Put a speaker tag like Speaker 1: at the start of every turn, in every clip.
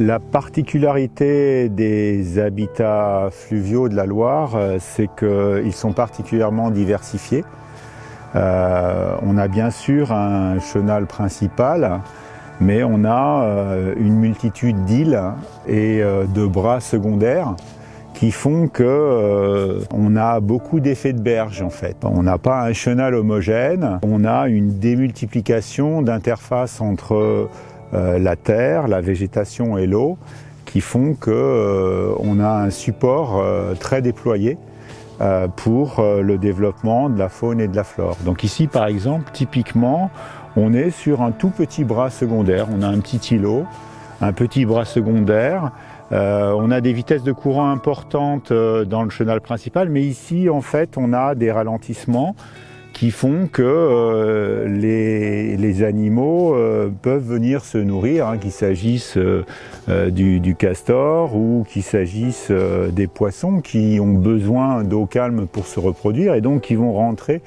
Speaker 1: La particularité des habitats fluviaux de la Loire, c'est qu'ils sont particulièrement diversifiés. On a bien sûr un chenal principal, mais on a une multitude d'îles et de bras secondaires qui font qu'on a beaucoup d'effets de berge en fait. On n'a pas un chenal homogène, on a une démultiplication d'interfaces entre la terre, la végétation et l'eau qui font qu'on a un support très déployé pour le développement de la faune et de la flore. Donc ici par exemple, typiquement, on est sur un tout petit bras secondaire, on a un petit îlot, un petit bras secondaire. On a des vitesses de courant importantes dans le chenal principal, mais ici en fait on a des ralentissements qui font que les animaux peuvent venir se nourrir, hein, qu'il s'agisse du castor ou qu'il s'agisse des poissons qui ont besoin d'eau calme pour se reproduire et donc qui vont rentrer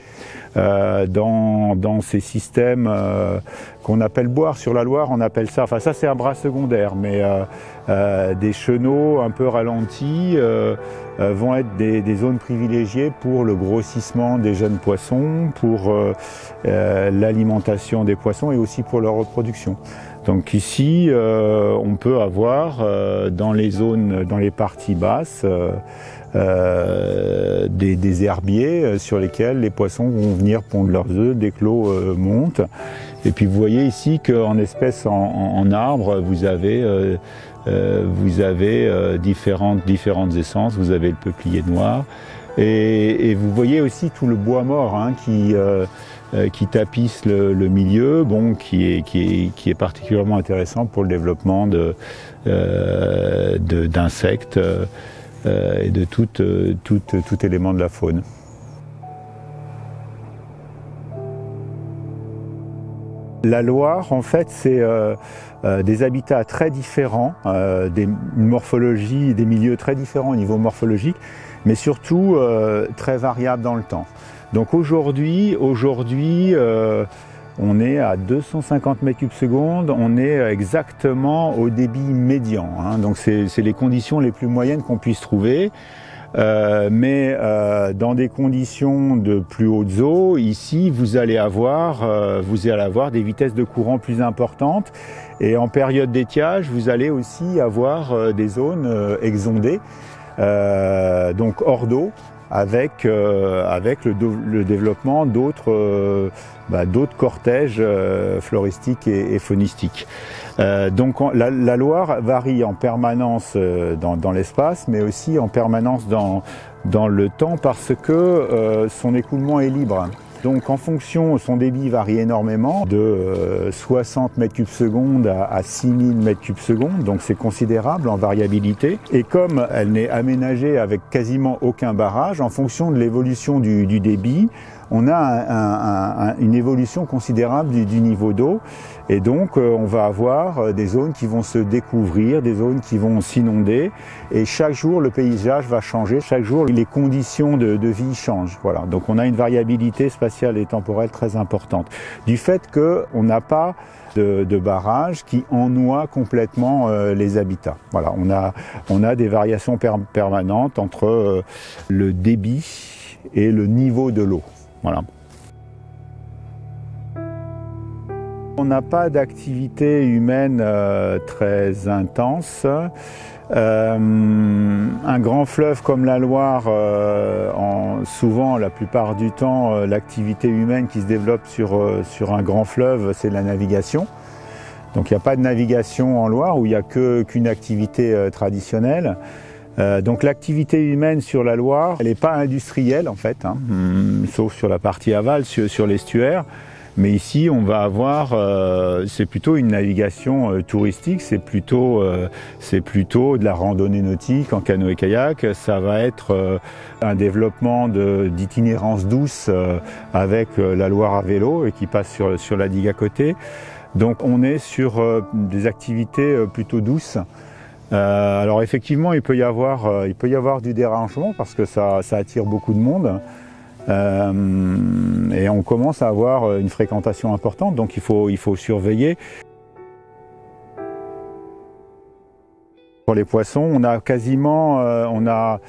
Speaker 1: dans ces systèmes qu'on appelle boire. Sur la Loire, on appelle ça, enfin ça c'est un bras secondaire, mais des chenaux un peu ralentis vont être des zones privilégiées pour le grossissement des jeunes poissons, pour l'alimentation des poissons et aussi pour leur reproduction. Donc ici, on peut avoir dans les zones, dans les parties basses, des herbiers sur lesquels les poissons vont venir pondre leurs œufs dès que l'eau monte. Et puis vous voyez ici qu'en espèces en arbre, vous avez différentes essences. Vous avez le peuplier noir et vous voyez aussi tout le bois mort hein, qui tapisse le milieu, bon, qui est particulièrement intéressant pour le développement d'insectes et de tout élément de la faune. La Loire, en fait, c'est des habitats très différents, une morphologie, des milieux très différents au niveau morphologique, mais surtout très variables dans le temps. Donc aujourd'hui, on est à 250 mètres cubes secondes, on est exactement au débit médian, hein, donc c'est les conditions les plus moyennes qu'on puisse trouver. Mais dans des conditions de plus hautes eaux, ici vous allez avoir des vitesses de courant plus importantes et en période d'étiage vous allez aussi avoir des zones exondées, donc hors d'eau, avec le développement d'autres cortèges floristiques et faunistiques. Donc la Loire varie en permanence dans l'espace, mais aussi en permanence dans le temps parce que son écoulement est libre. Donc en fonction, son débit varie énormément, de 60 mètres cubes secondes à 6000 mètres cubes secondes, donc c'est considérable en variabilité. Et comme elle n'est aménagée avec quasiment aucun barrage, en fonction de l'évolution du débit, on a une évolution considérable du niveau d'eau. Et donc on va avoir des zones qui vont se découvrir, des zones qui vont s'inonder. Et chaque jour, le paysage va changer. Chaque jour, les conditions de vie changent. Voilà. Donc on a une variabilité spatiale et temporelle très importante. Du fait qu'on n'a pas de barrage qui ennoie complètement les habitats. Voilà. On a des variations permanentes entre le débit et le niveau de l'eau. Voilà. On n'a pas d'activité humaine très intense. Un grand fleuve comme la Loire, souvent, la plupart du temps, l'activité humaine qui se développe sur un grand fleuve, c'est la navigation. Donc il n'y a pas de navigation en Loire où il n'y a qu'une activité traditionnelle. Donc l'activité humaine sur la Loire, elle n'est pas industrielle en fait, hein, sauf sur la partie aval, sur l'estuaire. Mais ici, on va avoir, c'est plutôt une navigation touristique, c'est plutôt de la randonnée nautique en canoë-kayak. Ça va être un développement d'itinérance douce avec la Loire à vélo et qui passe sur la digue à côté. Donc on est sur des activités plutôt douces. Alors effectivement, il peut y avoir du dérangement parce que ça attire beaucoup de monde. Et on commence à avoir une fréquentation importante, donc il faut surveiller. pour les poissons. On a quasiment, on a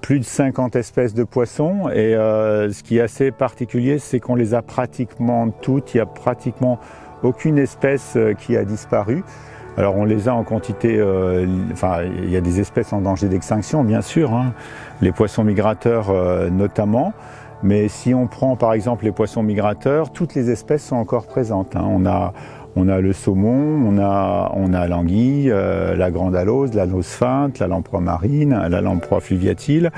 Speaker 1: plus de 50 espèces de poissons et ce qui est assez particulier, c'est qu'on les a pratiquement toutes. Il n'y a pratiquement aucune espèce qui a disparu. Alors on les a en quantité, il y a des espèces en danger d'extinction bien sûr, hein, les poissons migrateurs notamment. Mais si on prend par exemple les poissons migrateurs, toutes les espèces sont encore présentes, hein. On a le saumon, on a l'anguille, la grande alose, la lauce feinte, la lamproie marine, la lamproie fluviatile.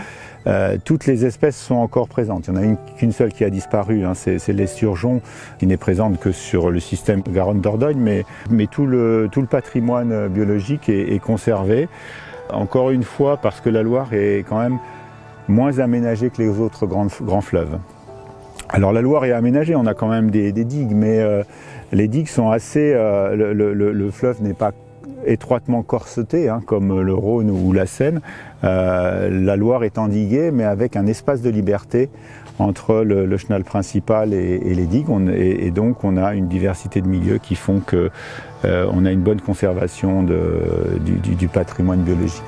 Speaker 1: Toutes les espèces sont encore présentes. Il n'y en a qu'une seule qui a disparu, hein, c'est l'esturgeon, qui n'est présente que sur le système Garonne-Dordogne, mais tout le patrimoine biologique est conservé. Encore une fois, parce que la Loire est quand même moins aménagée que les autres grands fleuves. Alors la Loire est aménagée, on a quand même des digues, mais les digues sont assez... le fleuve n'est pas étroitement corseté, hein, comme le Rhône ou la Seine. La Loire est endiguée, mais avec un espace de liberté entre le chenal principal et les digues. Et donc on a une diversité de milieux qui font qu'on a une bonne conservation du patrimoine biologique.